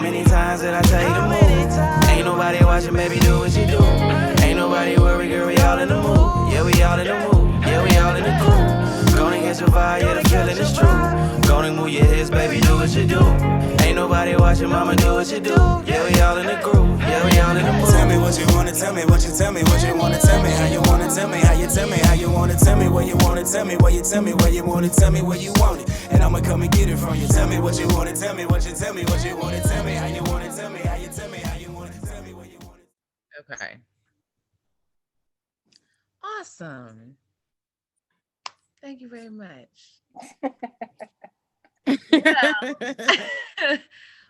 How many times did I tell you to move? Ain't nobody watching, baby, do what you do. Ain't nobody worried, girl, we all in the mood. Yeah, we all in the mood. Yeah, we all in the crew. Gonna get your vibe, yeah, the feeling is true. Gonna move your hips, baby, do what you do. Ain't nobody watching, mama, do what you do. Yeah, we all in the groove. Yeah, we all in the mood. Tell me what you wanna tell me, what you tell me, what you wanna tell me, how you wanna tell me, how you tell me, how you wanna tell me, what you wanna tell me, what you tell me, where you wanna tell me, where you want it, and I'ma come and get it from you. Tell me what you wanna tell me, what you tell me, what you wanna tell me, how you wanna tell me, how you tell me, how you wanna tell me, what you wanna. Okay. Awesome. Thank you very much. Well,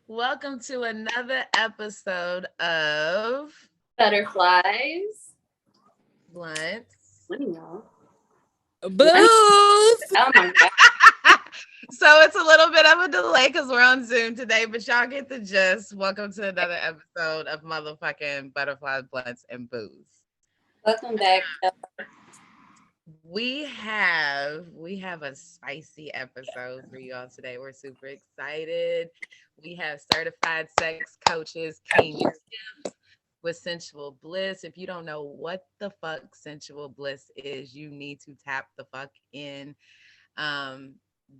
welcome to another episode of Butterflies. Blunts. What do you know? Booth. Oh my god. So it's a little bit of a delay because we're on Zoom today, but y'all get the gist. Welcome to another episode of motherfucking Butterflies, Blunts, and Booze. Welcome back. We have a spicy episode for y'all today. We're super excited. We have certified sex coaches King Tiff with Sensual Bliss. If you don't know what the fuck Sensual Bliss is, you need to tap the fuck in.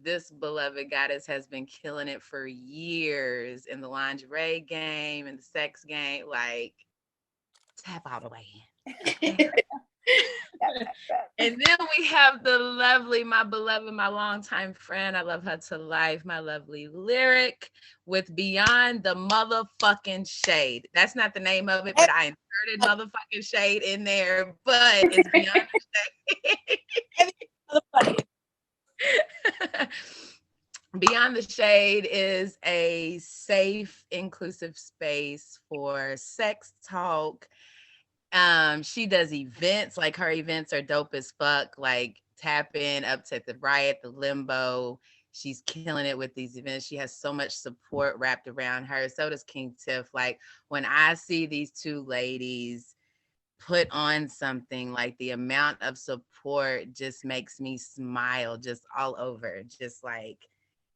This beloved goddess has been killing it for years in the lingerie game and the sex game. Like, tap all the way in. And then we have the lovely, my beloved, my longtime friend. I love her to life. My lovely Lyric with Beyond the Motherfucking Shade. That's not the name of it, but I inserted motherfucking shade in there. But it's Beyond the Shade. Beyond the Shade is a safe, inclusive space for sex talk. She does events, like her events are dope as fuck, like Tap In, Upset the Riot, the Limbo. She's killing it with these events. She has so much support wrapped around her. So does King Tiff. Like when I see these two ladies put on something, like the amount of support just makes me smile just all over. Just like,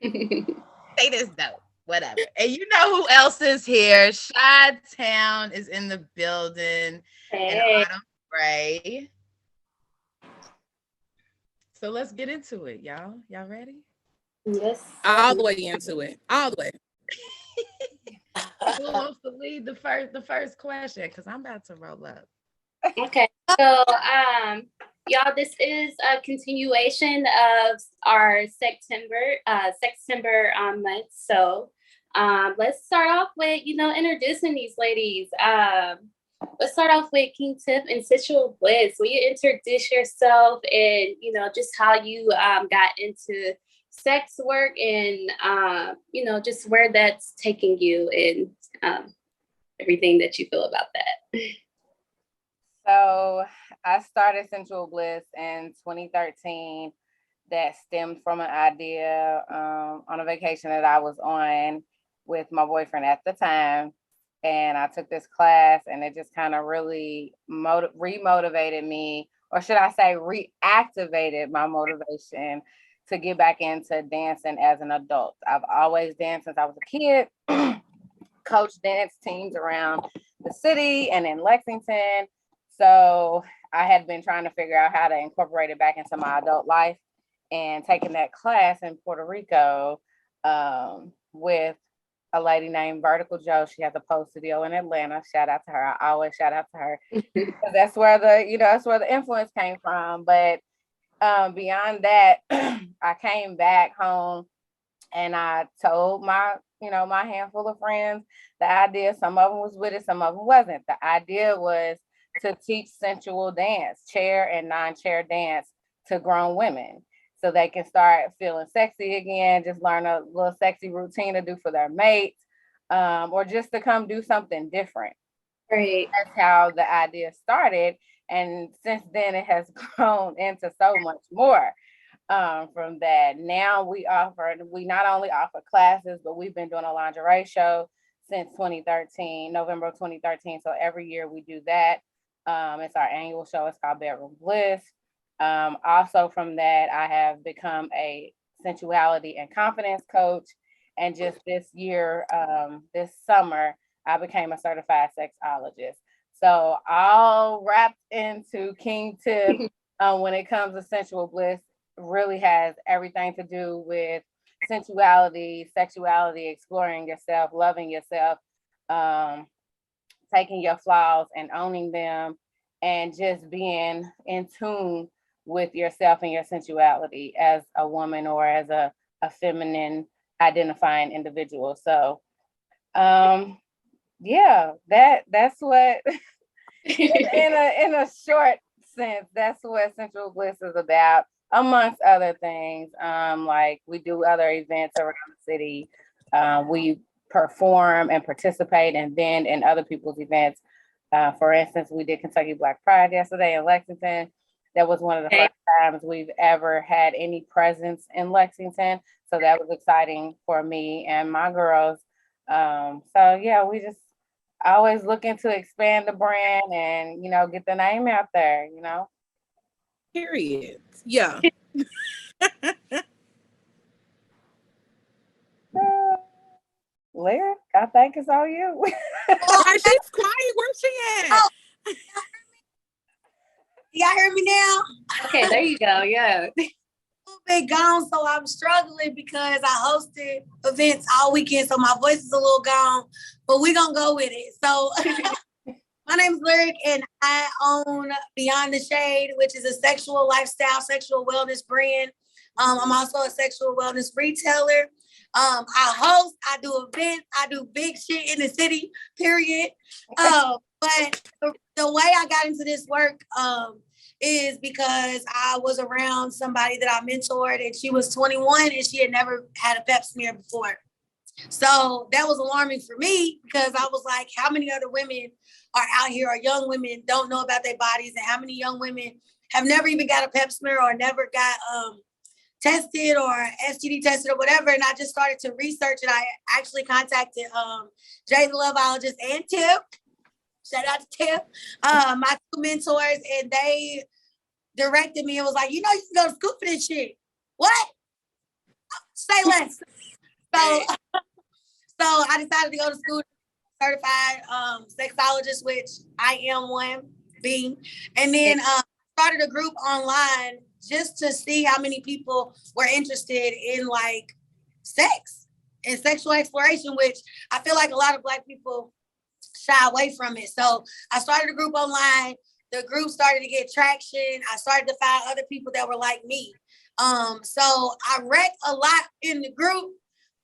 say this dope. Whatever. And you know who else is here? Chi-Town is in the building. And Autumn Gray. So let's get into it, y'all. Y'all ready? Yes. All the way into it. All the way. Who wants to lead the first question? Because I'm about to roll up. Okay. So y'all, this is a continuation of our Sextember month. So let's start off with, introducing these ladies. Let's start off with King Tiff and Sensual Bliss. Will you introduce yourself and, just how you got into sex work and, just where that's taking you and everything that you feel about that? So I started Sensual Bliss in 2013. That stemmed from an idea on a vacation that I was on with my boyfriend at the time. And I took this class and it just kind of really remotivated me, or should I say reactivated my motivation to get back into dancing as an adult. I've always danced since I was a kid, coached dance teams around the city and in Lexington. So I had been trying to figure out how to incorporate it back into my adult life, and taking that class in Puerto Rico with a lady named Vertical Joe. She has a post studio in Atlanta. Shout out to her. I always shout out to her because that's where the influence came from. But beyond that, I came back home and I told my handful of friends the idea. Some of them was with it, some of them wasn't. The idea was to teach sensual dance, chair and non-chair dance to grown women, so they can start feeling sexy again, just learn a little sexy routine to do for their mates, or just to come do something different. Right. That's how the idea started. And since then, it has grown into so much more from that. Now we not only offer classes, but we've been doing a lingerie show since 2013, November of 2013. So every year we do that. It's our annual show. It's called Bedroom Bliss. Also from that, I have become a sensuality and confidence coach. And just this year, this summer, I became a certified sexologist. So all wrapped into King Tiff when it comes to sensual bliss really has everything to do with sensuality, sexuality, exploring yourself, loving yourself, taking your flaws and owning them, and just being in tune with yourself and your sensuality as a woman or as a feminine identifying individual. So yeah, that's what in a short sense, that's what Sensual Bliss is about, amongst other things. Like we do other events around the city. We perform and participate and vend in other people's events. For instance, we did Kentucky Black Pride yesterday in Lexington. That was one of the first times we've ever had any presence in Lexington. So that was exciting for me and my girls. So yeah, we just always looking to expand the brand and, get the name out there, Period. Yeah. Lyric, I think it's all you. Why she's quiet? Where's she at? Y'all hear me now? Okay, there you go. Yeah. Been gone, so I'm struggling because I hosted events all weekend, so my voice is a little gone, but we're gonna go with it. So my name is Lyric, and I own Beyond the Shade, which is a sexual lifestyle, sexual wellness brand. I'm also a sexual wellness retailer. I host, I do events, I do big shit in the city, period. But the way I got into this work is because I was around somebody that I mentored, and she was 21 and she had never had a pep smear before. So that was alarming for me because I was like, how many other women are out here, or young women don't know about their bodies, and how many young women have never even got a pep smear or never got tested or STD tested or whatever. And I just started to research, and I actually contacted Jay the Loveologist and Tiff. Shout out to Tiff, my two mentors, and they directed me and was like, you can go to school for this shit. What? Say less. So I decided to go to school, certified sexologist, which I am one being, and then started a group online just to see how many people were interested in like sex and sexual exploration, which I feel like a lot of Black people shy away from it. So I started a group online. The group started to get traction. I started to find other people that were like me. So I wreck a lot in the group,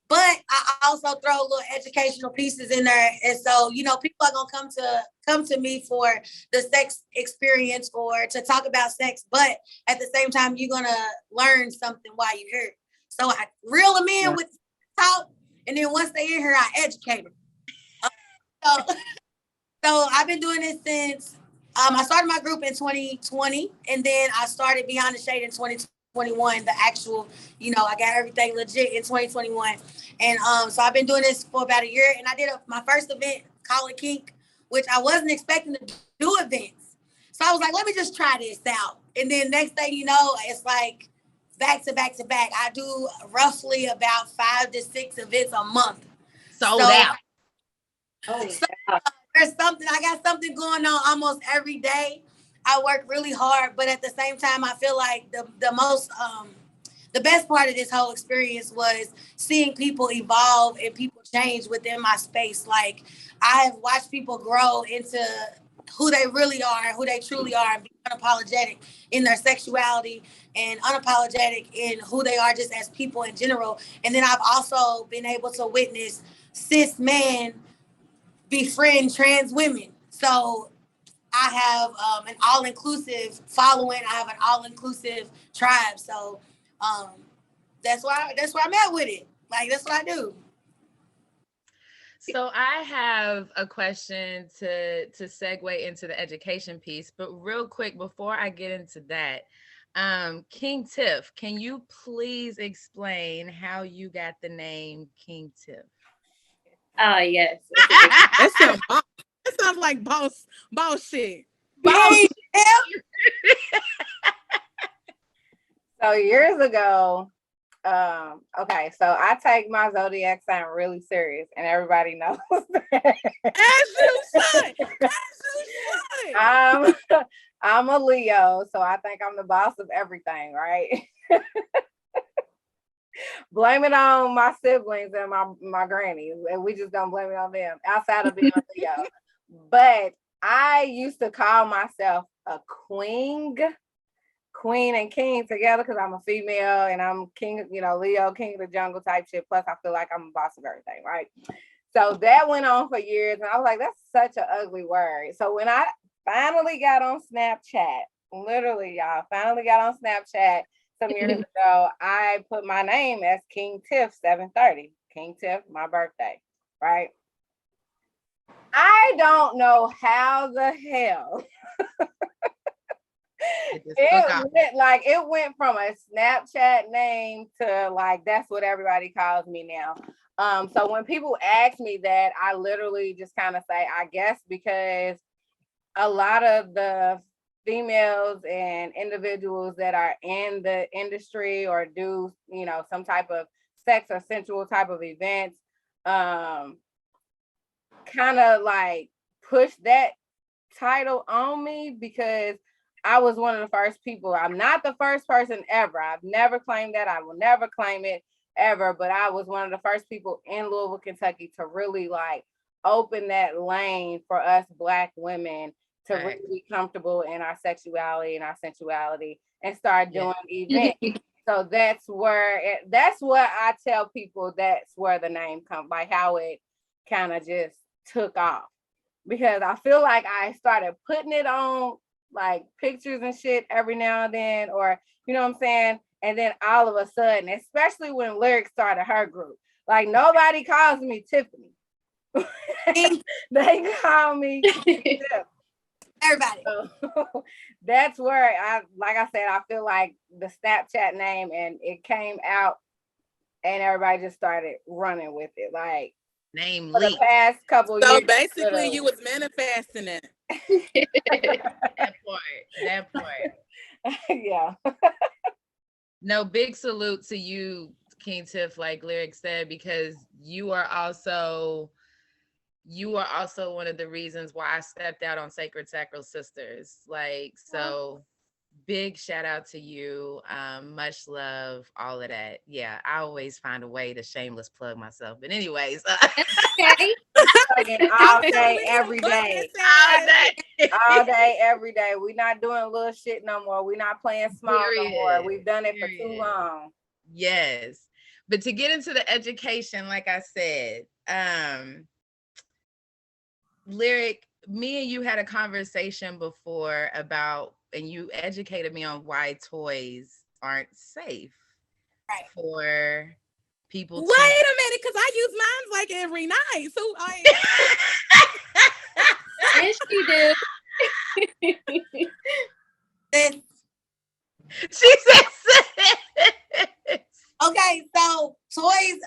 but I also throw little educational pieces in there. And so, people are gonna come to me for the sex experience or to talk about sex, but at the same time, you're gonna learn something while you're here. So I reel them in with talk, and then once they're in here, I educate them. So I've been doing this since I started my group in 2020, and then I started Beyond the Shade in 2021. The actual, I got everything legit in 2021, and so I've been doing this for about a year. And I did my first event, Call It Kink, which I wasn't expecting to do events. So I was like, let me just try this out. And then next thing you know, it's like back to back to back. I do roughly about 5 to 6 events a month. Sold out. Oh, So, I got something going on almost every day. I work really hard, but at the same time, I feel like the best part of this whole experience was seeing people evolve and people change within my space. Like, I have watched people grow into who they really are, who they truly are, and be unapologetic in their sexuality and unapologetic in who they are just as people in general. And then I've also been able to witness cis men befriend trans women. So I have an all-inclusive following. I have an all-inclusive tribe. So that's why I'm at with it. Like, that's what I do. So I have a question to segue into the education piece, but real quick before I get into that, King Tiff, can you please explain how you got the name King Tiff? Yes. That sounds like boss shit. So years ago, Okay, so I take my zodiac sign really serious, and everybody knows that. As you should. As you should. I'm a Leo, so I think I'm the boss of everything, right? Blame it on my siblings and my grannies, and we just gonna blame it on them outside of being a Leo. But I used to call myself a queen and king together because I'm a female and I'm king, Leo, king of the jungle type shit. Plus, I feel like I'm a boss of everything, right? So that went on for years, and I was like, that's such an ugly word. So when I finally got on Snapchat, literally, y'all, finally got on Snapchat some years ago, I put my name as King Tiff 730. King Tiff, my birthday, right? I don't know how the hell it went from a Snapchat name to like that's what everybody calls me now. So when people ask me that, I literally just kind of say, I guess because a lot of the females and individuals that are in the industry or do, some type of sex or sensual type of events, kind of like push that title on me because I was one of the first people. I'm not the first person ever. I've never claimed that. I will never claim it ever, but I was one of the first people in Louisville, Kentucky to really like open that lane for us Black women to really be comfortable in our sexuality and our sensuality and start doing events. So that's what I tell people, that's where the name comes, like how it kind of just took off. Because I feel like I started putting it on like pictures and shit every now and then, or you know what I'm saying? And then all of a sudden, especially when Lyric started her group, like nobody calls me Tiffany. They call me Tiff. Everybody. So, that's where I said, I feel like the Snapchat name, and it came out and everybody just started running with it. Like name for the leak. past couple years. So basically you was manifesting it. That part. Yeah. No, big salute to you, King Tiff, like Lyric said, because you are also one of the reasons why I stepped out on Sacred Sacral Sisters. Like, so big shout out to you. Much love, all of that. Yeah, I always find a way to shameless plug myself. But anyways, Okay. all day, every day. All day, every day. We're not doing little shit no more. We're not playing small no more. We've done it for too long. Yes. But to get into the education, like I said, Lyric, me and you had a conversation before about, and you educated me on why toys aren't safe for people. Wait a minute, because I use mine like every night. So Yes, you do. She said Okay, so toys,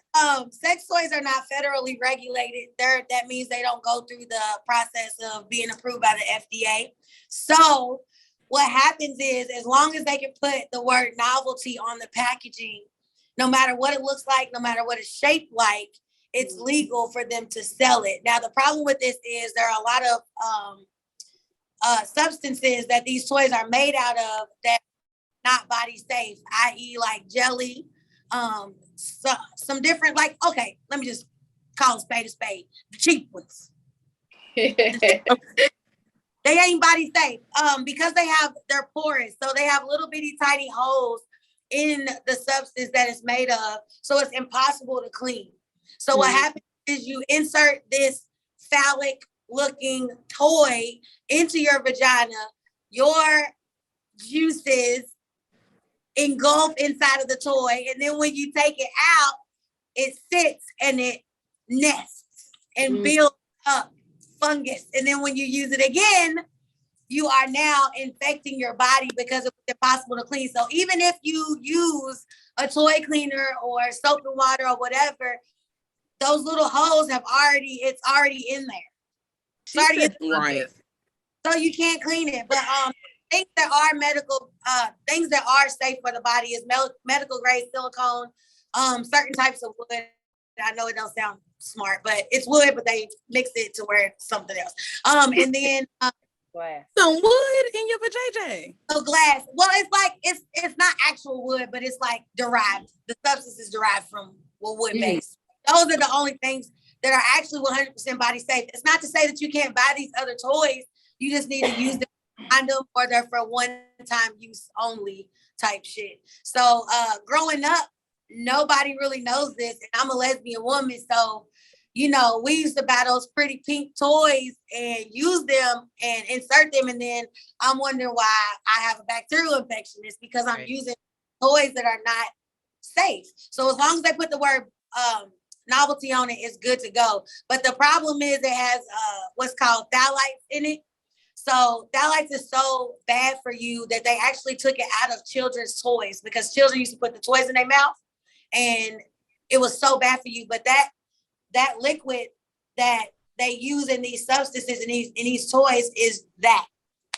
sex toys are not federally regulated. That means they don't go through the process of being approved by the FDA. So what happens is, as long as they can put the word novelty on the packaging, no matter what it looks like, no matter what it's shaped like, it's legal for them to sell it. Now, the problem with this is there are a lot of substances that these toys are made out of that are not body safe, i.e. like jelly, some different, like, okay, let me just call a spade, the cheap ones. They ain't body safe because they're porous. So they have little bitty tiny holes in the substance that it's made of. So it's impossible to clean. So what happens is you insert this phallic looking toy into your vagina, your juices engulf inside of the toy. And then when you take it out, it sits and it nests and builds up fungus. And then when you use it again, you are now infecting your body because it's impossible to clean. So even if you use a toy cleaner or soap and water or whatever, those little holes it's already in there. It's already in there. right. So you can't clean it. But things that are medical, things that are safe for the body is medical grade silicone, certain types of wood. I know it don't sound smart, but it's wood, but they mix it to where it's something else. And then Glass. Some wood in your vajayjay. so glass. Well, it's like it's not actual wood, but it's like derived. The substance is derived from wood based. Those are the only things that are actually 100% body safe. It's not to say that you can't buy these other toys. You just need to use them condom or they're for one-time use only type shit. So growing up, nobody really knows this, and I'm a lesbian woman, so you know, we used to buy those pretty pink toys and use them and insert them, and then I'm wondering why I have a bacterial infection. It's because I'm using toys that are not safe. So as long as they put the word novelty on it, it's good to go. But the problem is it has what's called phthalates in it. So phthalates is so bad for you that they actually took it out of children's toys because children used to put the toys in their mouth, and it was so bad for you. But that liquid that they use in these substances in these toys is that.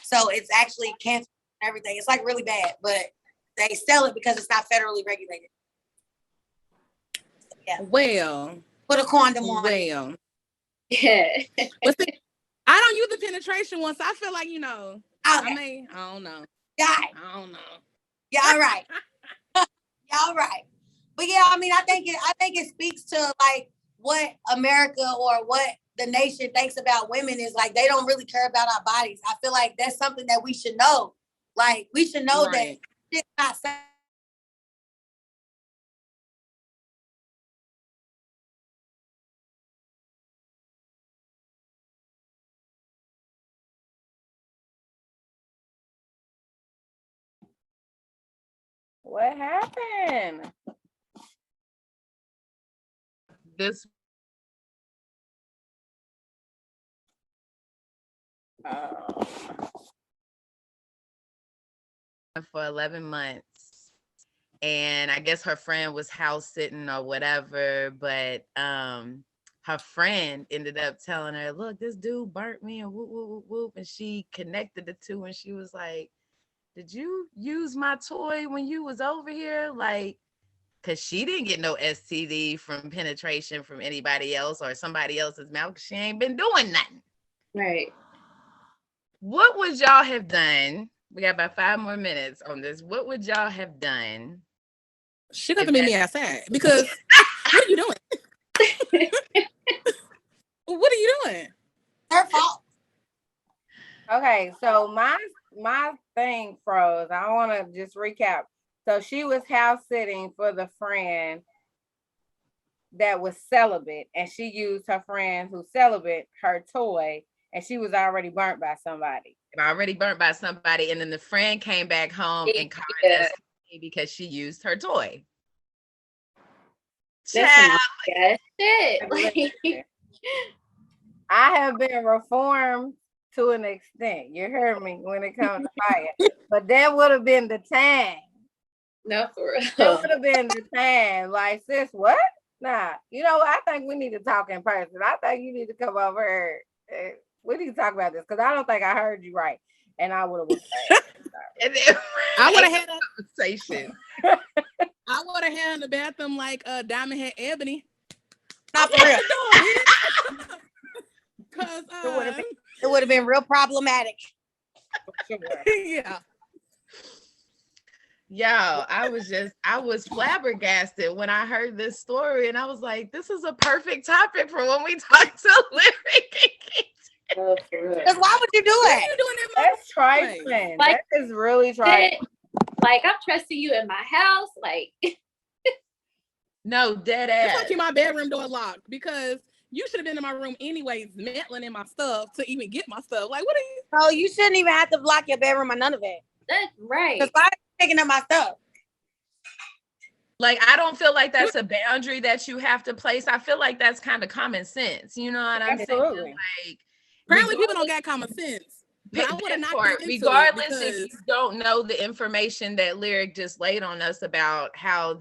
So it's actually cancer and everything. It's like really bad, but they sell it because it's not federally regulated. Yeah. Well, put a condom on. well. Yeah. But see, I don't use the penetration one, so I feel like, you know, Okay. I don't know. Yeah. I don't know. Y'all right. Y'all right. But yeah, I mean, I think it speaks to like what America or what the nation thinks about women is like they don't really care about our bodies. I feel like that's something that we should know. Like we should know that it's not safe. What happened? This for 11 months, and I guess her friend was house sitting or whatever, but her friend ended up telling her, look, this dude burnt me and whoop whoop whoop whoop, and she connected the two, and she was like, did you use my toy when you was over here? Like, because she didn't get no STD from penetration from anybody else or somebody else's mouth, because she ain't been doing nothing. Right. What would y'all have done? We got about 5 more minutes on this. What would y'all have done? She got to meet me outside because what are you doing? What are you doing? Her fault. Okay, so my thing froze. I want to just recap. So she was house sitting for the friend that was celibate, and she used her friend who's celibate, her toy, and she was already burnt by somebody. Already burnt by somebody, and then the friend came back home and caught Yeah. STD because she used her toy. That's Child, some shit. Like, I have been reformed to an extent. You heard me when it comes to fire. But that would have been the time. no, for That real. would have been the time. Like, sis, what? Nah. You know, I think we need to talk in person. I think you need to come over here. We need to talk about this because I don't think I heard you right. And I would have and then I would have had a conversation. I would have had in the bathroom like Diamond had Ebony. Not for real. Because It would have been real problematic. yeah. Yo, I was flabbergasted when I heard this story, and I was like, this is a perfect topic for when we talk to Lyric. No, for real. Because why would you do What are it? you doing in my That's trifling. Like, that is really trifling. Like, I'm trusting you in my house. Like, No, dead It's ass. like keep my bedroom door locked because you should have been in my room anyways, meddling in my stuff to even get my stuff. Like, what are you? No, you shouldn't even have to block your bedroom or none of it. that's right. Because why are you picking up my stuff? Like, I don't feel like that's a boundary that you have to place. I feel like that's kind of common sense. You know what I'm Absolutely. saying? Like, Apparently, people don't got common sense. But I would have that not part, into regardless it if you don't know the information that Lyric just laid on us about how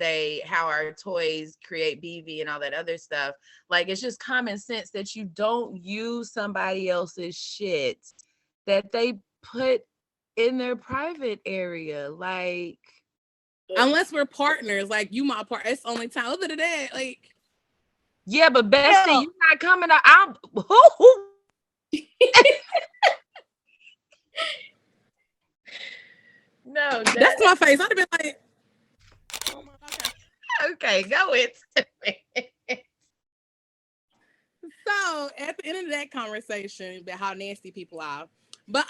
our toys create BV and all that other stuff. Like, it's just common sense that you don't use somebody else's shit that they put in their private area, like unless we're partners, like you my partner. It's the only time. Other than that, like yeah, but bestie, Yeah. you not coming out. I'm who? No, that's my face. I'd have been like, oh my, okay. okay, go into it. So at the end of that conversation about how nasty people are, but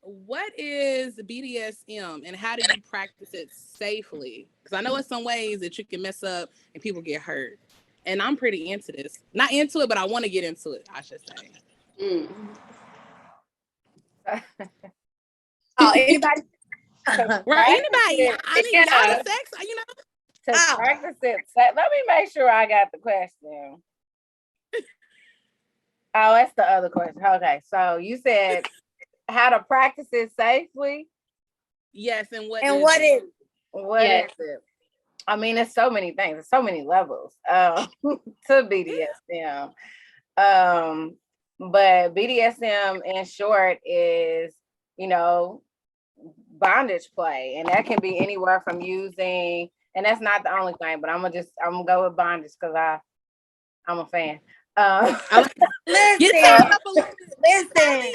what is BDSM and how do you practice it safely? Because I know in some ways that you can mess up and people get hurt, and I'm pretty into this. Not into it, but I want to get into it, I should say. Oh, anybody? Right? Anybody? I mean, y'all Yeah. the sex, you know. To practice it. Let me make sure I got the question. Oh, that's the other question. Okay, so you said how to practice it safely. Yes, and what And is what it? is? What Yeah. is it? I mean, there's so many things. There's so many levels to BDSM. But BDSM in short is, you know, bondage play, and that can be anywhere from using, and that's not the only thing, but I'm gonna go with bondage because I'm a fan. Get Listen, tied up a little bit. listen.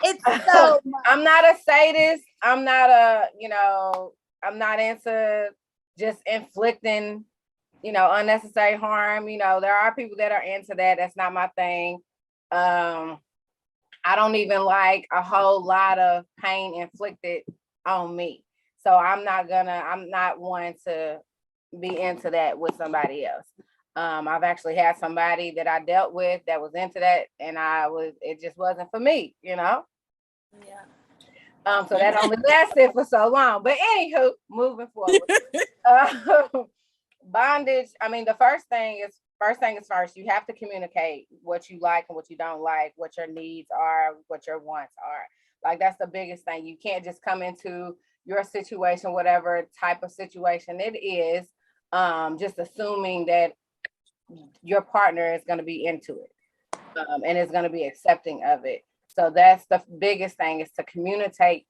It's so much. I'm not a sadist. I'm not a, I'm not into just inflicting, unnecessary harm. There are people that are into that. That's not my thing. I don't even like a whole lot of pain inflicted on me. So I'm not one to be into that with somebody else. I've actually had somebody that I dealt with that was into that, and it just wasn't for me, Yeah. So that only lasted for so long. But anywho, moving forward. Bondage, I mean, the first thing is first. You have to communicate what you like and what you don't like, what your needs are, what your wants are. Like, that's the biggest thing. You can't just come into your situation, whatever type of situation it is, just assuming that your partner is going to be into it, and is going to be accepting of it. So that's the biggest thing, is to communicate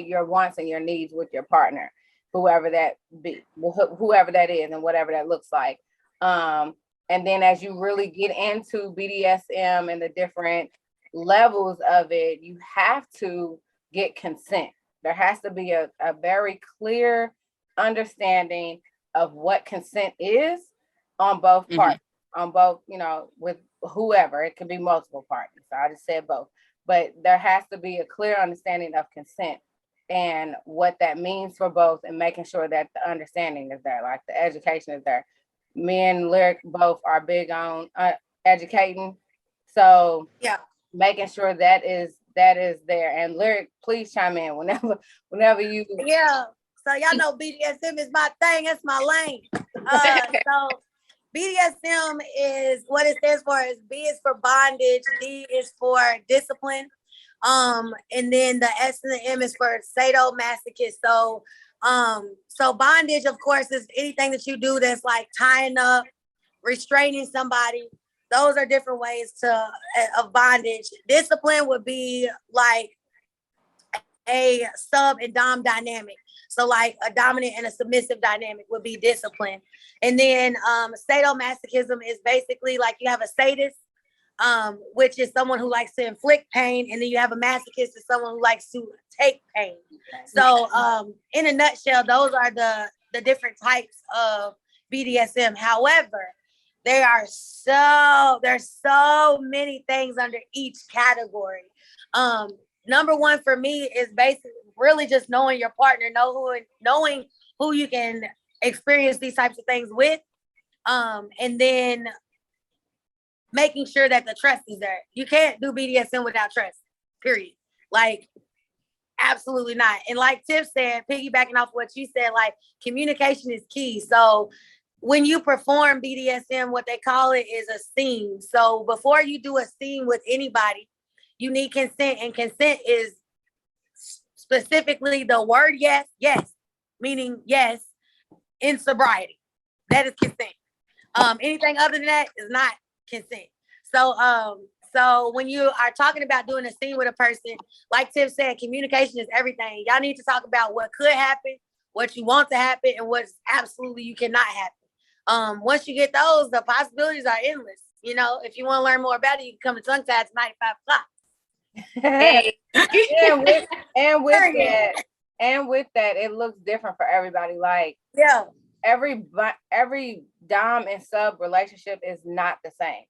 your wants and your needs with your partner, whoever that is and whatever that looks like. And then as you really get into BDSM and the different levels of it, you have to get consent. There has to be a very clear understanding of what consent is on both parties, on both, with whoever. It could be multiple parties. So I just said both, but there has to be a clear understanding of consent and what that means for both, and making sure that the understanding is there, like the education is there. Me and Lyric both are big on educating. So Yeah. making sure that is there. And Lyric, please chime in whenever you. Yeah. So y'all know BDSM is my thing. That's my lane. So BDSM is what it stands for. Is B is for bondage, D is for discipline, and then the S and the M is for sadomasochist. So bondage, of course, is anything that you do that's like tying up, restraining somebody. Those are different ways of bondage. Discipline would be like a sub and dom dynamic. So like a dominant and a submissive dynamic would be discipline. And then sadomasochism is basically like you have a sadist, which is someone who likes to inflict pain, and then you have a masochist, is someone who likes to take pain. So in a nutshell, those are the different types of BDSM. However, there's so many things under each category. Number one for me is basically really just knowing your partner, knowing who you can experience these types of things with, and then making sure that the trust is there. You can't do BDSM without trust, period. Like, absolutely not. And like Tiff said, piggybacking off what you said, like, communication is key. So when you perform BDSM, what they call it is a scene. So before you do a scene with anybody, you need consent, and consent is specifically the word yes, meaning yes, in sobriety. That is consent. Anything other than that is not consent. So So when you are talking about doing a scene with a person, like Tiff said, communication is everything. Y'all need to talk about what could happen, what you want to happen, and what's absolutely you cannot happen. Once you get those, the possibilities are endless. You know, if you want to learn more about it, you can come to Tongue Tied tonight at 5 o'clock. Hey. and with that, it looks different for everybody. Like Yeah. every dom and sub relationship is not the same.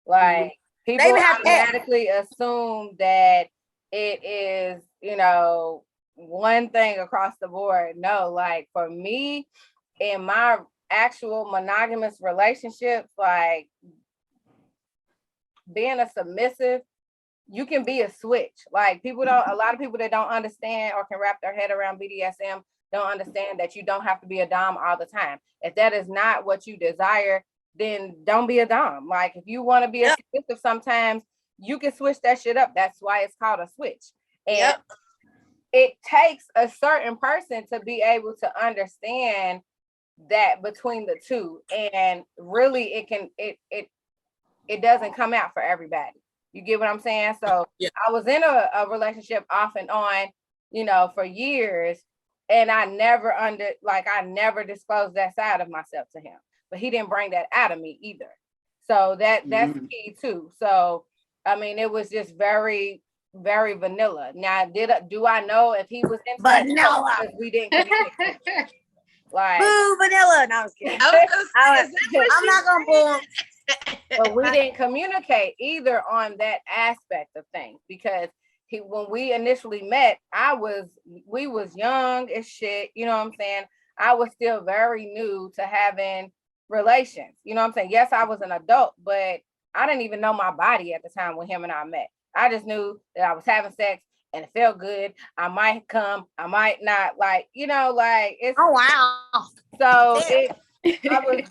Like people automatically assume that it is, you know, one thing across the board. No, like for me, in my actual monogamous relationships, like being a submissive, you can be a switch. Like a lot of people that don't understand or can wrap their head around BDSM don't understand that you don't have to be a dom all the time. If that is not what you desire, then don't be a dom. Like if you want to be a submissive, sometimes you can switch that shit up. That's why it's called a switch. And it takes a certain person to be able to understand that between the two. And really it doesn't come out for everybody. You get what I'm saying? So I was in a relationship off and on, you know, for years. And I never disclosed that side of myself to him, but he didn't bring that out of me either. So that's key too. So, I mean, it was just very, very vanilla. Now, do I know if he was into vanilla? Because we didn't communicate. Like, boo, vanilla. No, I was kidding. I'm not gonna boo him. But we didn't communicate either on that aspect of things, because when we initially met, we was young as shit, you know what I'm saying? I was still very new to having relations, you know what I'm saying? Yes, I was an adult, but I didn't even know my body at the time when him and I met. I just knew that I was having sex and it felt good. I might come, I might not, like, you know, like it's. Oh wow. So I was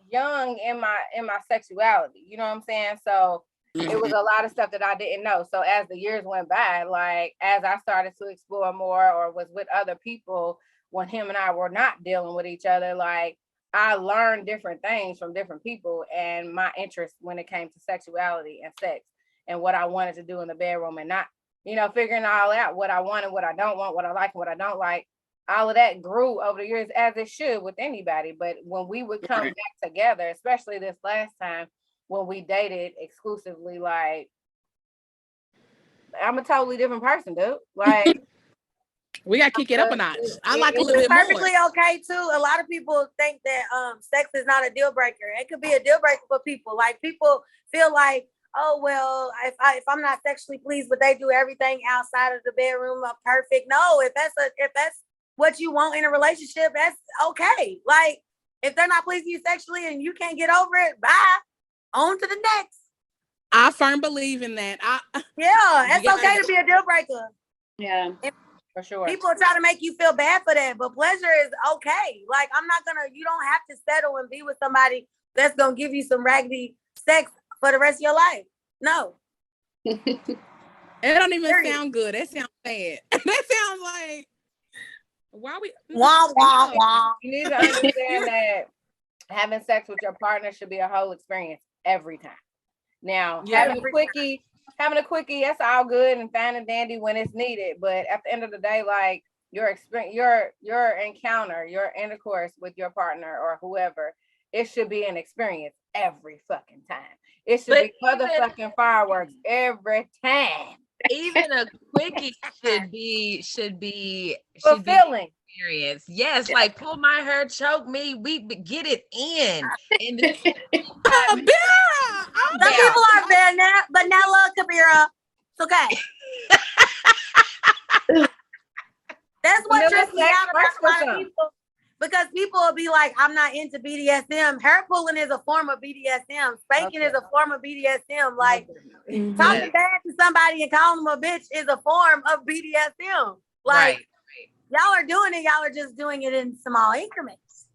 young in my sexuality, you know what I'm saying? So it was a lot of stuff that I didn't know. So as the years went by, like as I started to explore more or was with other people when him and I were not dealing with each other, like I learned different things from different people and my interest when it came to sexuality and sex and what I wanted to do in the bedroom and not, you know, figuring all out what I wanted, what I don't want, what I like, what I don't like. All of that grew over the years, as it should with anybody. But when we would come back together, especially this last time when we dated exclusively, like I'm a totally different person, dude. Like we gotta kick it up a notch. I like a little bit perfectly more. Okay too. A lot of people think that sex is not a deal breaker. It could be a deal breaker for people. Like people feel like, oh well, if I'm not sexually pleased, but they do everything outside of the bedroom, perfect. No, if that's what you want in a relationship, that's okay. Like if they're not pleasing you sexually and you can't get over it, bye. On to the next. I firmly believe in that. It's okay to be a deal breaker. Yeah, for sure. People try to make you feel bad for that, but pleasure is okay. Like you don't have to settle and be with somebody that's gonna give you some raggedy sex for the rest of your life. No. It don't even sound good. That sounds bad. That sounds like why we wah, wah, wah. You need to understand that having sex with your partner should be a whole experience every time. Now, having a quickie, that's all good and fine and dandy when it's needed. But at the end of the day, like your experience, your encounter, your intercourse with your partner or whoever, it should be an experience every fucking time. It should be motherfucking fireworks every time. Even a quickie should be fulfilling. Experience. Yes, like pull my hair, choke me, we get it in. And some people are vanilla, Kabira. It's okay. That's what trips me out about a lot of people. Because people will be like, I'm not into BDSM. Hair pulling is a form of BDSM. Spanking is a form of BDSM. Like talking bad to somebody and calling them a bitch is a form of BDSM. Like y'all are doing it. Y'all are just doing it in small increments.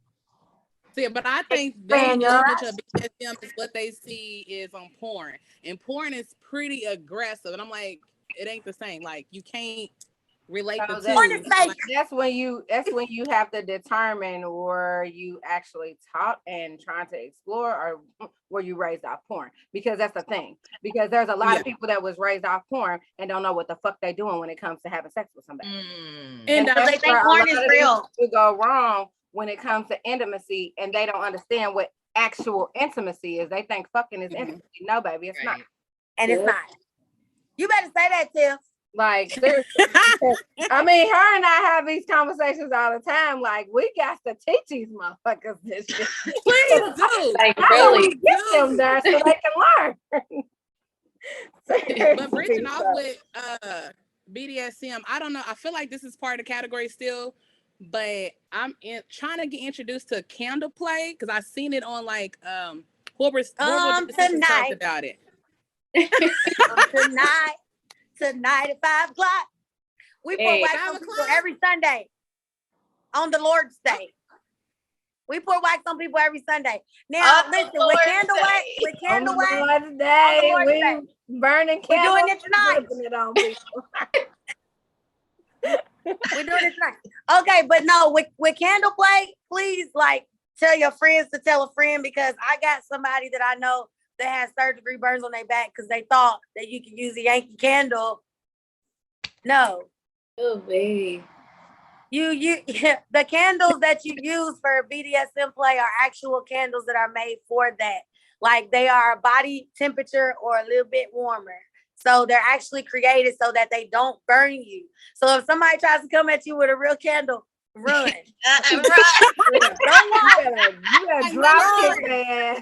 See, but I think their knowledge of BDSM is what they see is on porn. And porn is pretty aggressive. And I'm like, it ain't the same. Like you can't relate the So two. that's when you have to determine were you actually taught and trying to explore, or were you raised off porn? Because that's the thing. Because there's a lot of people that was raised off porn and don't know what the fuck they doing when it comes to having sex with somebody. And they think porn is real. To go wrong when it comes to intimacy, and they don't understand what actual intimacy is. They think fucking is intimacy. No, baby, it's not. And it's not. You better say that, Tiff. Like, seriously. I mean, her and I have these conversations all the time. Like, we got to teach these motherfuckers this shit. Please do. Like, How do really. we get them there so they can learn? But bridging off with BDSM, I don't know. I feel like this is part of the category still, but I'm trying to get introduced to candle play because I've seen it on like horrible tonight. talked about it. Tonight at 5 o'clock. We pour wax on people every Sunday on the Lord's Day. We pour wax on people every Sunday. Now, listen, with candle wax, on the Lord's Day, we burning candles. We're doing it tonight. We're doing it tonight. Okay, but no, with candle play, please, like, tell your friends to tell a friend, because I got somebody that I know that has 3rd-degree burns on their back because they thought that you could use a Yankee candle. No. Oh, baby. The candles that you use for BDSM play are actual candles that are made for that. Like, they are body temperature or a little bit warmer. So they're actually created so that they don't burn you. So if somebody tries to come at you with a real candle, run. Don't walk. You gotta drop kick their ass.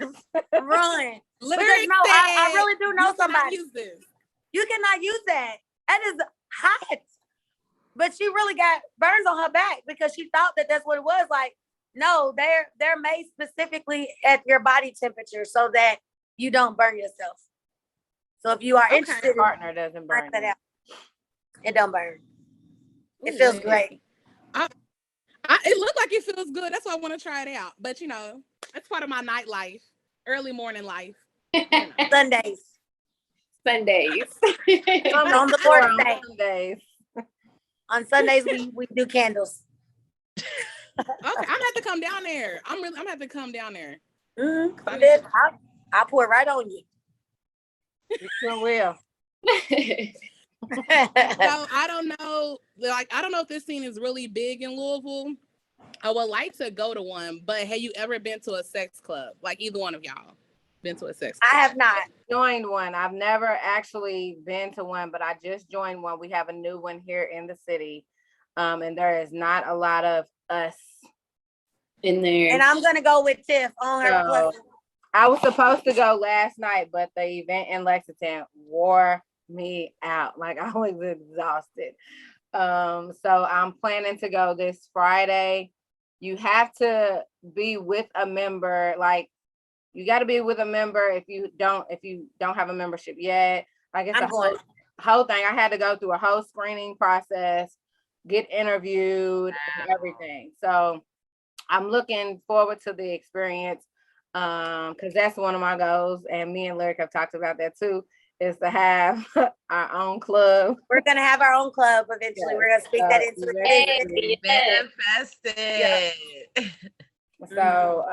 Run. Because no, I really do know somebody. You cannot use that. That is hot. But she really got burns on her back because she thought that that's what it was. Like, no, they're made specifically at your body temperature so that you don't burn yourself. So if you are interested, your partner doesn't burn. That out. It don't burn. It feels great. It looked like it feels good. That's why I want to try it out. But that's part of my nightlife, early morning life. Sundays. On the Lord's Day. Sundays. On Sundays we do candles. Okay, I'm gonna have to come down there. I'm gonna have to come down there. I'll pour it right on you. You sure will. So I don't know. Like, I don't know if this scene is really big in Louisville. I would like to go to one, but have you ever been to a sex club? Like, either one of y'all been to a sex club? I have not joined one. I've never actually been to one, but I just joined one. We have a new one here in the city. And there is not a lot of us in there. And I'm gonna go with Tiff on her plus. I was supposed to go last night, but the event in Lexington wore me out. Like, I was exhausted. So I'm planning to go this Friday. You have to be with a member. Like, you got to be with a member if you don't have a membership yet. Like, it's whole thing. I had to go through a whole screening process, get interviewed, and everything. So I'm looking forward to the experience. Because that's one of my goals, and me and Lyric have talked about that too, is to have our own club. We're gonna have our own club eventually. Yes. We're gonna speak that into the manifested. So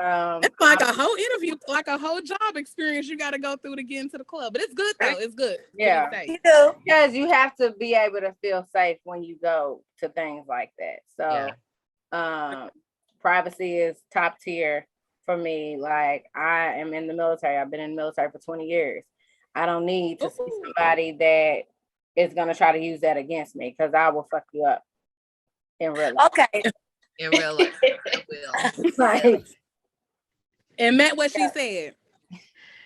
it's like a whole interview, like a whole job experience you got to go through to get into the club. But it's good though. It's good. Yeah, you do. Because you have to be able to feel safe when you go to things like that. So privacy is top tier. For me, like, I am in the military. I've been in the military for 20 years. I don't need to see somebody that is going to try to use that against me, because I will fuck you up in real life. Okay. In real life, I will. Like, and met what she said.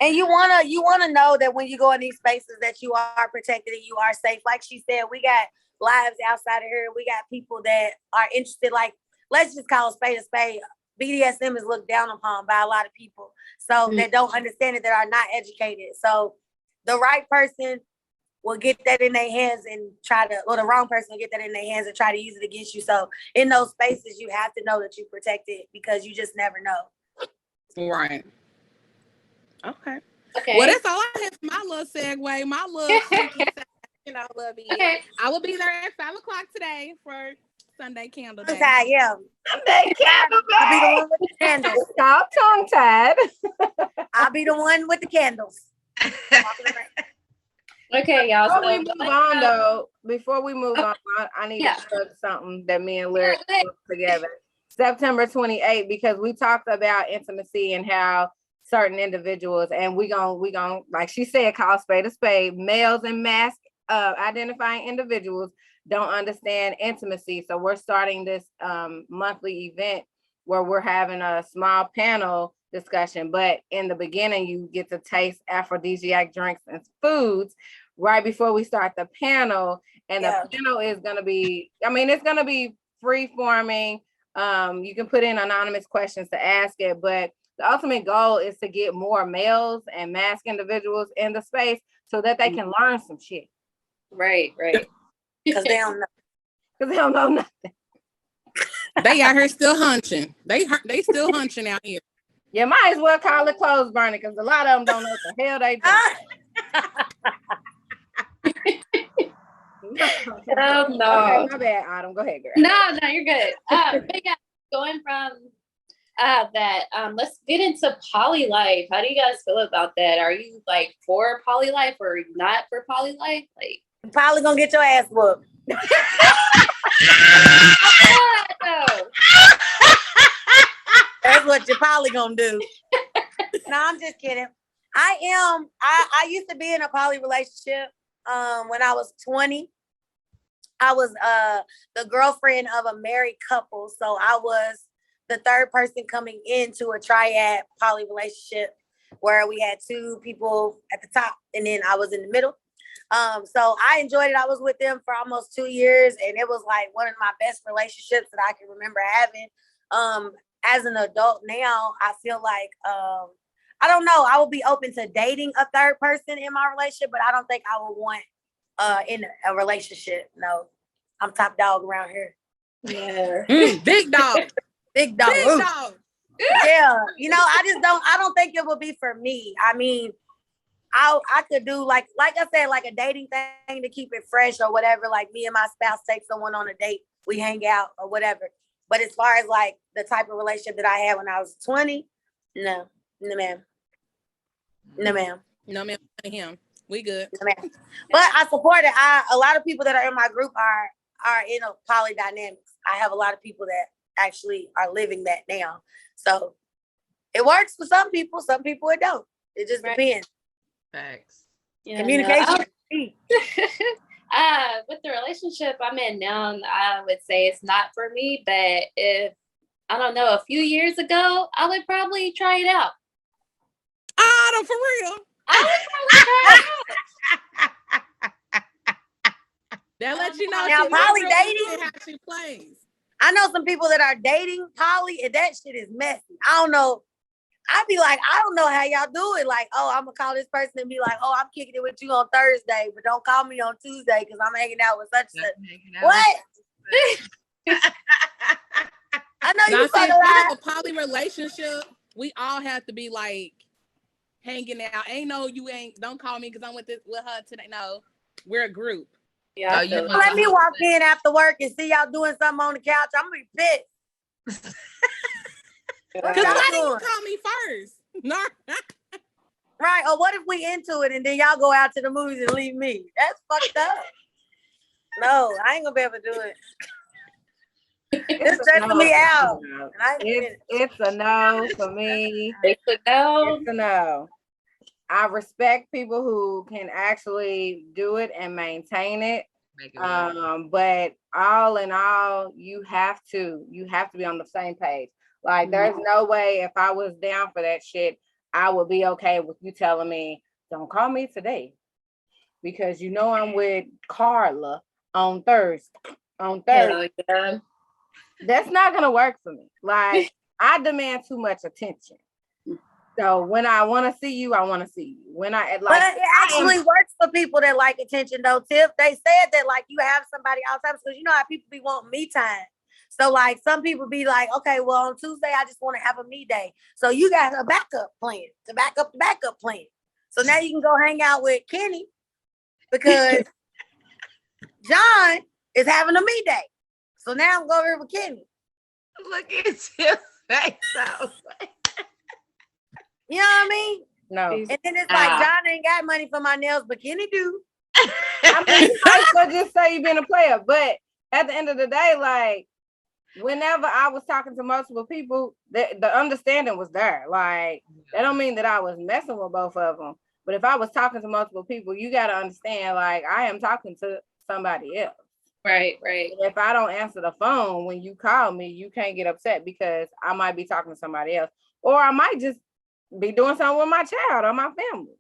And you wanna know that when you go in these spaces that you are protected and you are safe. Like she said, we got lives outside of here. We got people that are interested. Like, let's just call a spade a spade. BDSM is looked down upon by a lot of people, so that don't understand it, that are not educated. So the right person will get that in their hands and or the wrong person will get that in their hands and try to use it against you. So in those spaces, you have to know that you're protected, because you just never know. Right. Okay. Well, that's all I have for my little segue, my little know, love it. Okay. I will be there at 5:00 today for Sunday Candle Day. Tongue-tied, yeah. Sunday candle I'll be the day. one with the candles. It's called tongue tied. I'll be the one with the candles. Okay, y'all. Before So we move on, though, before we move on, I need Yeah. to plug something that me and Lyric put together. September 28th, because we talked about intimacy and how certain individuals, and we gon' like she said, call spade a spade. Males and mask identifying individuals don't understand intimacy. So we're starting this monthly event where we're having a small panel discussion. But in the beginning, you get to taste aphrodisiac drinks and foods right before we start the panel. And the panel is going to be, it's going to be free forming. You can put in anonymous questions to ask it, but the ultimate goal is to get more males and masked individuals in the space so that they can learn some shit. Right. Because they don't know. Because they don't know nothing. They out here still hunching. They still hunching out here. You might as well call it clothes burning, because a lot of them don't know what the hell they do. Oh, no. Okay, my bad, Autumn. Go ahead, girl. No, you're good. But yeah, going from that, let's get into poly life. How do you guys feel about that? Are you like for poly life or not for poly life? Like, Probably gonna get your ass whooped. no. That's what you're probably gonna do. No, I'm just kidding. I used to be in a poly relationship when I was 20. I was the girlfriend of a married couple. So I was the third person coming into a triad poly relationship where we had two people at the top and then I was in the middle. So I enjoyed it. I was with them for almost 2 years, and it was like one of my best relationships that I can remember having. As an adult now, I feel like I don't know. I would be open to dating a third person in my relationship, but I don't think I would want in a relationship. No, I'm top dog around here. Yeah. Big dog. Big dog. Big dog. Yeah, I don't think it would be for me. I mean, I could do like I said, like a dating thing to keep it fresh or whatever. Like me and my spouse take someone on a date, we hang out or whatever. But as far as like the type of relationship that I had when I was 20, no, ma'am. No, ma'am. No, man, him. We good. No, ma'am. But I support it. A lot of people that are in my group are in a poly dynamics. I have a lot of people that actually are living that now. So it works for some people it don't. It just depends. Facts. Yeah, Communication. With the relationship I'm in now, I would say it's not for me. But if I don't know, a few years ago, I would probably try it out. Autumn, for real. I would probably try it out. That lets you know Now, she's poly real dating? good at how she plays. I know some people that are dating poly, and that shit is messy. I don't know. I'd be like, I don't know how y'all do it. Like, oh, I'm gonna call this person and be like, oh, I'm kicking it with you on Thursday, but don't call me on Tuesday because I'm hanging out with such and such. What? I know Now, you see, if fucking we lie. have a poly relationship, we all have to be like hanging out. Ain't no, you ain't. Don't call me because I'm with her today. No, we're a group. Yeah, I feel Let me walk in after work and see y'all doing something on the couch. I'm gonna be pissed. What Because y'all why didn't you doing? call me first? No. Right? Or what if we into it and then y'all go out to the movies and leave me? That's fucked up. No, I ain't gonna be able to do it. It's stressing me out. It's a no for me. It's a no. It's a no. I respect people who can actually do it and maintain it. But all in all, you have to be on the same page. Like, there's no way if I was down for that shit, I would be okay with you telling me, don't call me today because you know I'm with Carla on Thursday. Yeah. That's not gonna work for me. Like, I demand too much attention. So when I want to see you, I want to see you. When I like, but it actually works for people that like attention, though. Tiff, they said that like you have somebody outside because you know how people be wanting me time. So like some people be like, okay, well on Tuesday I just want to have a me day. So you got a backup plan to back up the backup plan. So now you can go hang out with Kenny because John is having a me day. So now I'm going over here with Kenny. Look at your face. You know what I mean? No. And then it's like, John ain't got money for my nails, but Kenny do. I mean, you might as well just say you've been a player. But at the end of the day, like, whenever I was talking to multiple people, the understanding was there. Like, that don't mean that I was messing with both of them. But if I was talking to multiple people, you got to understand, like, I am talking to somebody else. Right. If I don't answer the phone when you call me, you can't get upset because I might be talking to somebody else. Or I might just be doing something with my child or my family.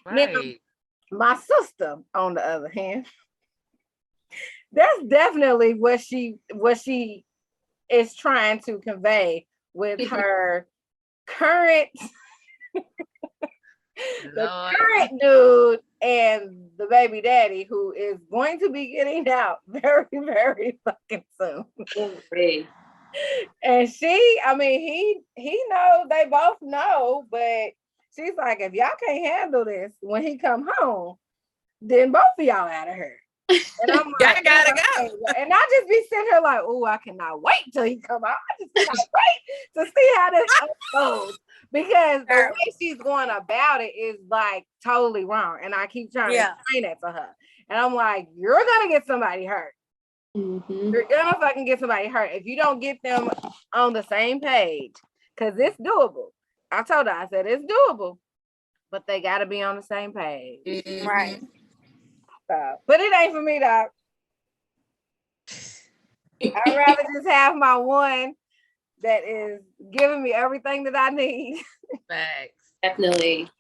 Right. Now, my sister, on the other hand, that's definitely what she is trying to convey with her current current dude and the baby daddy, who is going to be getting out very, very fucking soon. And she, I mean, he knows, they both know, but she's like, if y'all can't handle this when he come home, then both of y'all out of here. And I'm like, gotta go. And I just be sitting here like, oh, I cannot wait till he come out. I just cannot wait to see how this unfolds. Because the way she's going about it is like totally wrong. And I keep trying to explain that to her. And I'm like, you're gonna get somebody hurt. Mm-hmm. You're gonna fucking get somebody hurt if you don't get them on the same page. Cause it's doable. I told her, I said it's doable, but they gotta be on the same page. Mm-hmm. Right. But it ain't for me, dog. I'd rather just have my one that is giving me everything that I need. Facts. Definitely.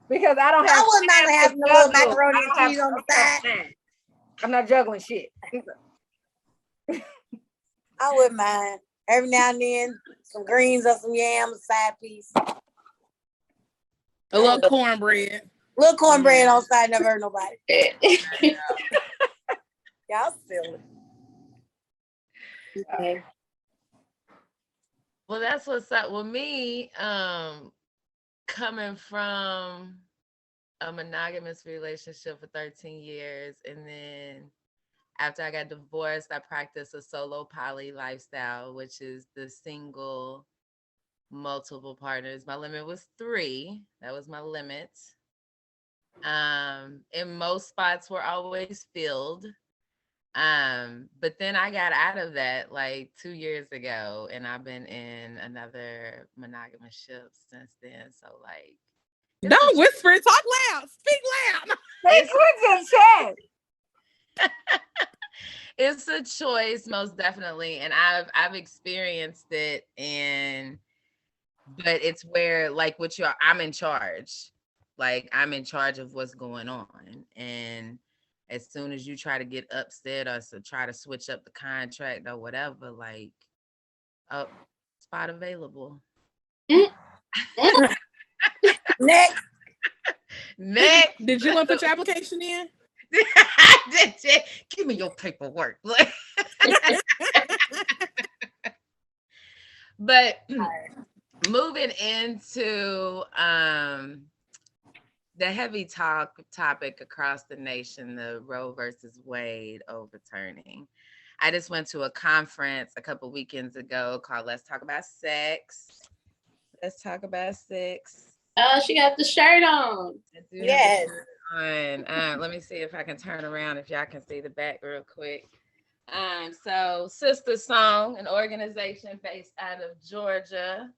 Because I don't have. I would not have no little macaroni and cheese on the side. I'm not juggling shit. I wouldn't mind. Every now and then, some greens or some yams, side piece. A little cornbread. Little cornbread on side, never hurt nobody. Y'all silly. Okay. Well, that's what's up with me. Coming from a monogamous relationship for 13 years, and then after I got divorced, I practiced a solo poly lifestyle, which is the single, multiple partners. My limit was 3. That was my limit. And most spots were always filled. But then I got out of that like 2 years ago, and I've been in another monogamous ship since then. So like, don't whisper, talk loud, speak loud. It's a choice, most definitely, and I've experienced it, but it's where like I'm in charge. Like I'm in charge of what's going on, and as soon as you try to get upset or try to switch up the contract or whatever, like, oh, spot available. Next. Did you want to put your application in? Give me your paperwork. But moving into the heavy topic across the nation, the Roe versus Wade overturning. I just went to a conference a couple weekends ago called Let's Talk About Sex. Let's talk about sex. Oh, she got the shirt on. Yes. Let me see if I can turn around if y'all can see the back real quick. So Sister Song, an organization based out of Georgia.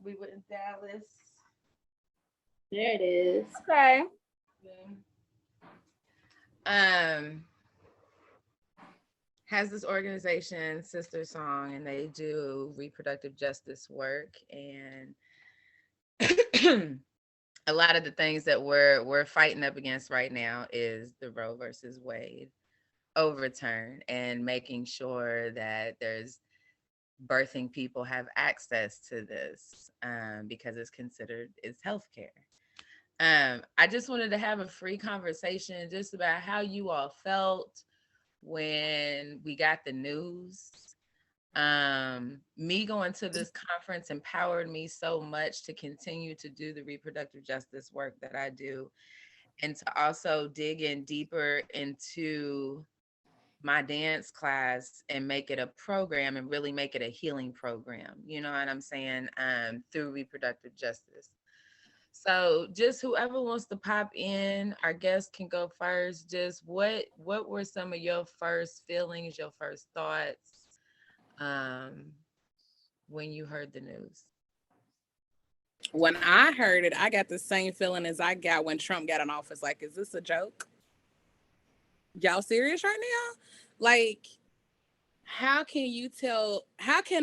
We were in Dallas. There it is. Okay. Has this organization, Sister Song, and they do reproductive justice work, and a lot of the things that we're fighting up against right now is the Roe versus Wade overturn, and making sure that there's birthing people have access to this, because it's considered it's healthcare. I just wanted to have a free conversation just about how you all felt when we got the news. Me going to this conference empowered me so much to continue to do the reproductive justice work that I do. and to also dig in deeper into my dance class and make it a program and really make it a healing program. You know what I'm saying? Through reproductive justice. So just whoever wants to pop in, our guest can go first. Just what were some of your first feelings, your first thoughts when you heard the news? When I heard it, I got the same feeling as I got when Trump got in office. Like, is this a joke? Y'all serious right now? Like, how can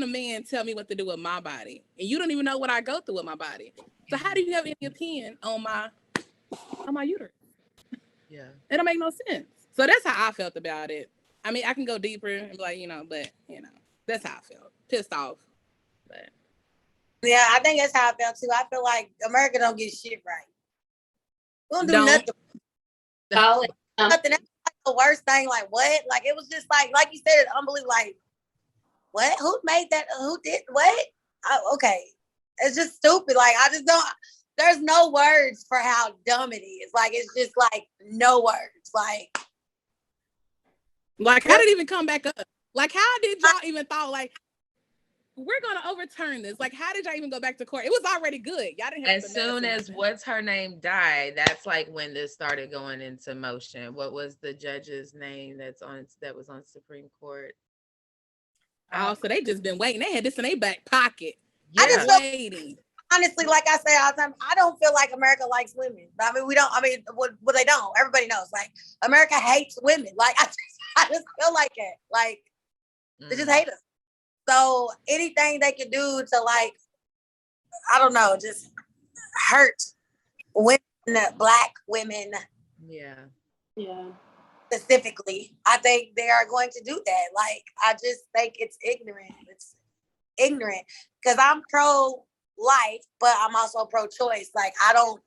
a man tell me what to do with my body? And you don't even know what I go through with my body. So how do you have any opinion on my uterus? Yeah. It don't make no sense. So that's how I felt about it. I mean, I can go deeper and be like, but that's how I felt. Pissed off. But Yeah, I think that's how I felt too. I feel like America don't get shit right. We don't do Don't. nothing. Solid. Nothing. That's like the worst thing. Like what? Like it was just like you said, it's unbelievable. Like what? Who made that? Who did what? Okay, it's just stupid. Like I just don't. There's no words for how dumb it is. Like it's just like no words. Like how did it even come back up? Like how did y'all even thought like we're gonna overturn this? Like how did y'all even go back to court? It was already good. Y'all didn't have as soon as what's her name died, that's like when this started going into motion. What was the judge's name that was on Supreme Court? Oh, so they just been waiting. They had this in their back pocket. Yeah. I just waiting. honestly, like I say all the time, I don't feel like America likes women. I mean, we don't. I mean, what they don't. Everybody knows. Like America hates women. Like I just feel like it. Like they just hate us. So anything they can do to like, I don't know, just hurt women, Black women. Yeah. Specifically, I think they are going to do that. Like, I just think it's ignorant. It's ignorant because I'm pro-life, but I'm also pro-choice. Like, I don't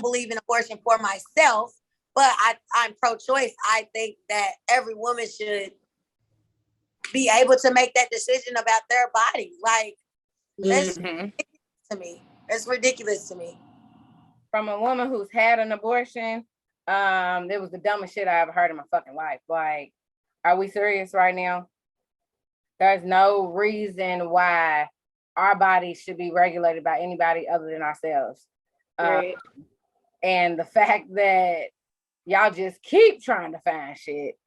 believe in abortion for myself, but I'm pro-choice. I think that every woman should be able to make that decision about their body. Like, that's ridiculous to me. It's ridiculous to me. From a woman who's had an abortion, it was the dumbest shit I ever heard in my fucking life. Like, are we serious right now? There's no reason why our bodies should be regulated by anybody other than ourselves. Right. And the fact that y'all just keep trying to find shit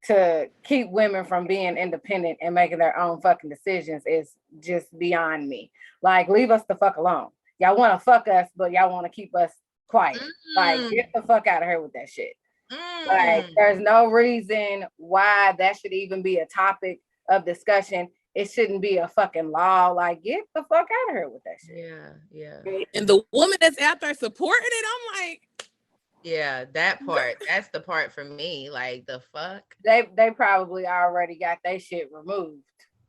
to keep women from being independent and making their own fucking decisions is just beyond me. Like, leave us the fuck alone. Y'all want to fuck us, but y'all want to keep us quiet. Like, get the fuck out of here with that shit. Like, there's no reason why that should even be a topic of discussion. It shouldn't be a fucking law. Like, get the fuck out of here with that shit. Yeah. And the woman that's out there supporting it, I'm like, yeah, that part. That's the part for me. Like, the fuck. They probably already got their shit removed.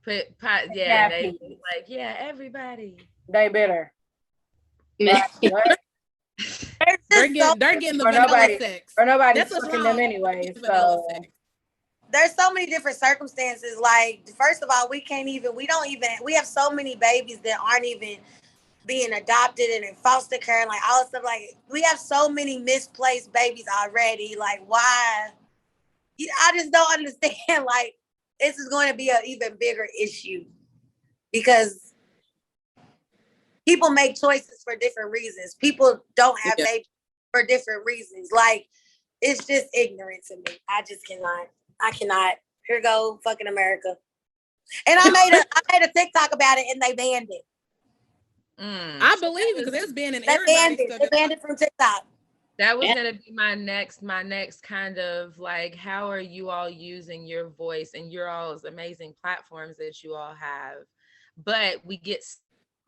They like, yeah, everybody. They better. They're getting the vanilla sex. Or nobody's fucking them anyway. So there's so many different circumstances. Like, first of all, we have so many babies that aren't even being adopted and in foster care and like all this stuff. Like, we have so many misplaced babies already. Like, why? I just don't understand. Like, this is going to be an even bigger issue because people make choices for different reasons. People don't have babies for different reasons. Like, it's just ignorant to me. I cannot. Here go fucking America. And I made a TikTok about it and they banned it. I believe it because it's been in They banned it from TikTok. That was gonna be my next kind of like, how are you all using your voice and your all's amazing platforms that you all have, but we get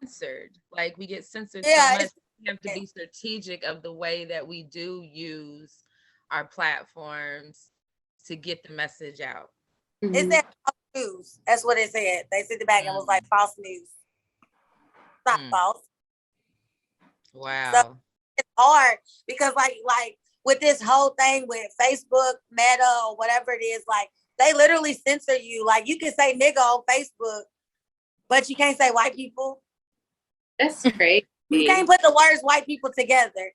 censored. Like, we get censored so much. We have to be strategic of the way that we do use our platforms to get the message out. It said false news. That's what it said. They sent it back and was like false news. It's not false. Wow. So it's hard because like with this whole thing with Facebook, Meta, or whatever it is, like they literally censor you. Like, you can say nigga on Facebook, but you can't say white people. That's great. You can't put the words white people together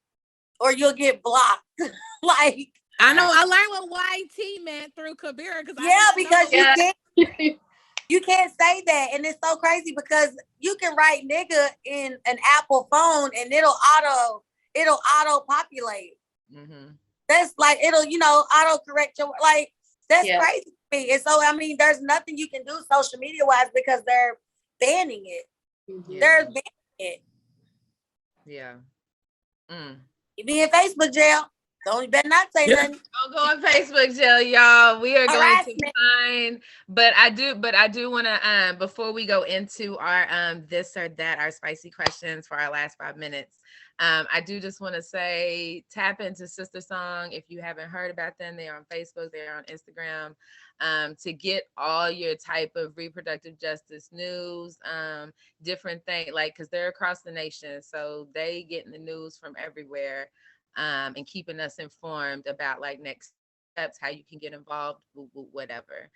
or you'll get blocked. Like, I know I learned what YT meant through Kabira because because Yeah. you can't say that, and it's so crazy because you can write nigga in an Apple phone and it'll auto populate. Mm-hmm. That's like it'll auto correct your like. That's Yeah. crazy to me. And so I mean, there's nothing you can do social media wise because they're banning it. Mhm. They're banning it. Yeah. You be in Facebook jail. Don't you better not say nothing. Don't go on Facebook jail, y'all. We are going to Harassment. find, but I do want to before we go into our this or that, our spicy questions for our last 5 minutes. I do just want to say tap into Sister Song if you haven't heard about them. They are on Facebook, they are on Instagram. To get all your type of reproductive justice news, different things, like because they're across the nation, so they getting the news from everywhere. And keeping us informed about like next steps, how you can get involved, whatever.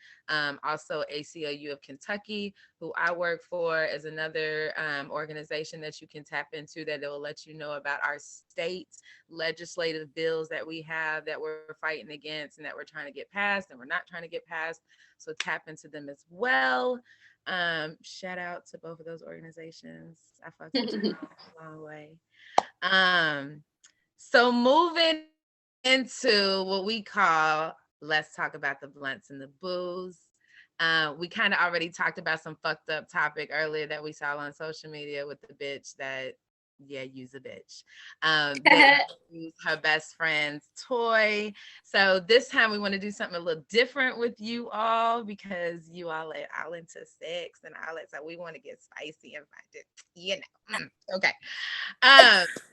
Also, ACLU of Kentucky, who I work for, is another organization that you can tap into that will let you know about our state's legislative bills that we have that we're fighting against and that we're trying to get passed and we're not trying to get passed. So tap into them as well. Shout out to both of those organizations. I fucked with you a long way. So moving into what we call, let's talk about the blunts and the booze. We kind of already talked about some fucked up topic earlier that we saw on social media with the bitch that, use a bitch. That used her best friend's toy. So this time we want to do something a little different with you all because you all are all into sex and all that. So we want to get spicy and find it, okay.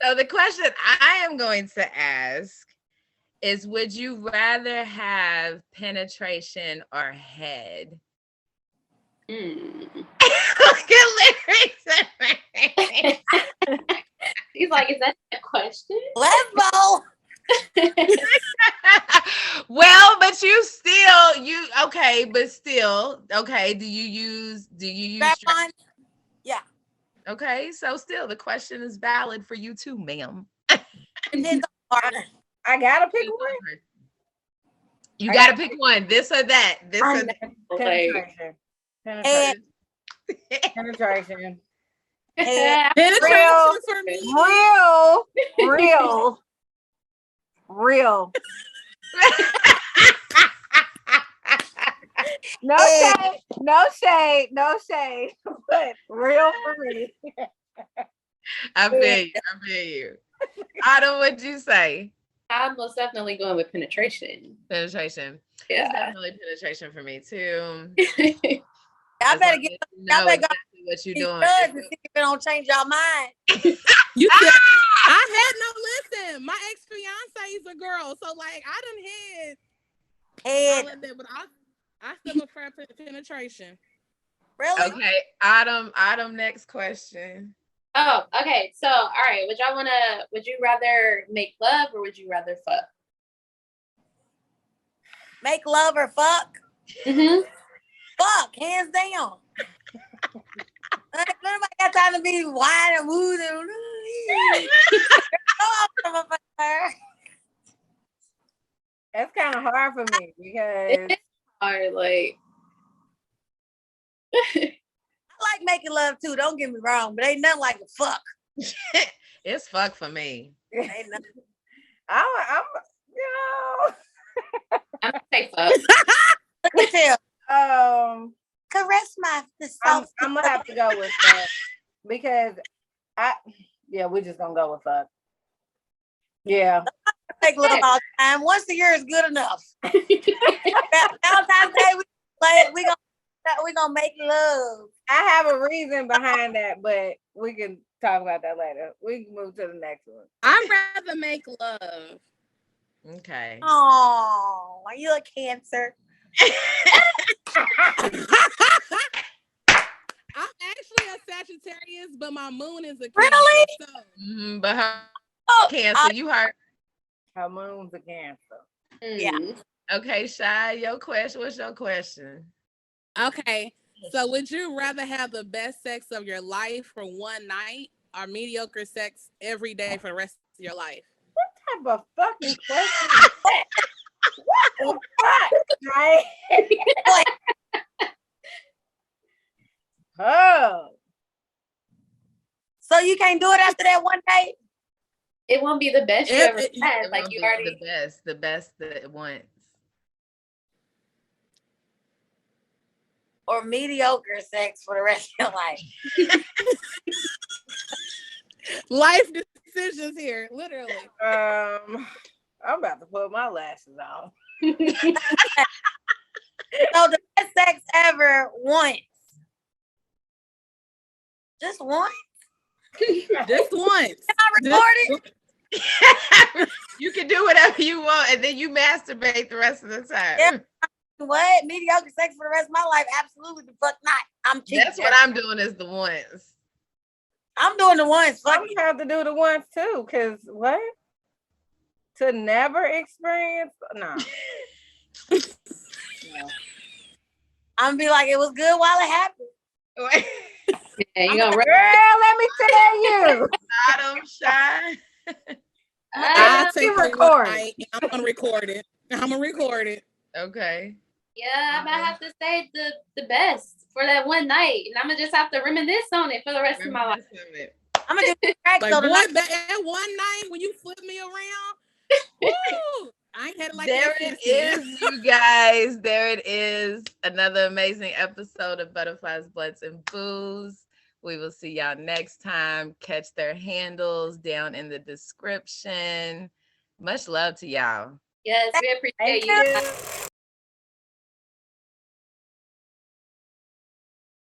So the question I am going to ask is, would you rather have penetration or head? Look at lyrics. He's like, is that a question? Let's go. Well, but do you use Strap-on? Yeah. Okay, so still the question is valid for you too, ma'am. And then the partner. I gotta pick one. You gotta pick one. This or that. This or that. Penetration. And Penetration. penetration for me. Real. No shade, but real for me. I feel you. Autumn, what'd you say? I'm most definitely going with penetration. Penetration. Yeah. It's definitely penetration for me too. I better get exactly what you're doing. To see if it don't change your mind. You said I had no listen. My ex-fiance is a girl, so like I done had all of that, but I still prefer penetration. Really? Okay, Autumn, next question. Oh, okay. So, all right. Would you rather make love or would you rather fuck? Make love or fuck? Mm-hmm. Fuck, hands down. Nobody got time to be whining and moving. That's kind of hard for me because Or like, I like making love too. Don't get me wrong, but ain't nothing like a fuck. It's fuck for me. Ain't nothing. I'm I'm gonna say fuck. Look at you. Caress my I'm gonna have to go with that because we're just gonna go with fuck. Yeah. Make love all the time. Once a year is good enough. Valentine's Day, we gonna make love. I have a reason behind that, but we can talk about that later. We can move to the next one. I'd rather make love. Okay. Oh, are you a Cancer? I'm actually a Sagittarius, but my moon is a Cancer. Really? So. But her Cancer, you heard. Her moon's a Cancer. Yeah. Okay, Shy, your question. What's your question? Okay. So would you rather have the best sex of your life for one night or mediocre sex every day for the rest of your life? What type of fucking question is that? What the fuck, right? Oh, So you can't do it after that one day? It won't be the best you ever had. It Like won't you be already. the best that once. Or mediocre sex for the rest of your life? Life decisions here, literally. I'm about to put my lashes on. So the best sex ever once. Just once? Just once. I recorded? You can do whatever you want, and then you masturbate the rest of the time. Yeah. What? Mediocre sex for the rest of my life? Absolutely the fuck not. I'm cheating. That's what I'm doing is the ones. I'm doing the ones. Fuck I'm gonna have to do the ones too, cause what? To never experience? No. No. I'm gonna be like, it was good while it happened. Yeah, you gonna Girl, let me tell you. Bottom shine. I'll take the record. I'm gonna record it. I'm gonna record it. Okay. Yeah, I might have to say the best for that one night, and I'm gonna just have to reminisce on it for the rest of my life. I'm gonna do crack Like, so boy, tonight. that one night when you flipped me around, woo, I ain't had it like There that it since then. is, you guys. There it is. Another amazing episode of Butterflies, Bloods, and Booze. We will see y'all next time. Catch their handles down in the description. Much love to y'all. Yes, we appreciate Thank you. you.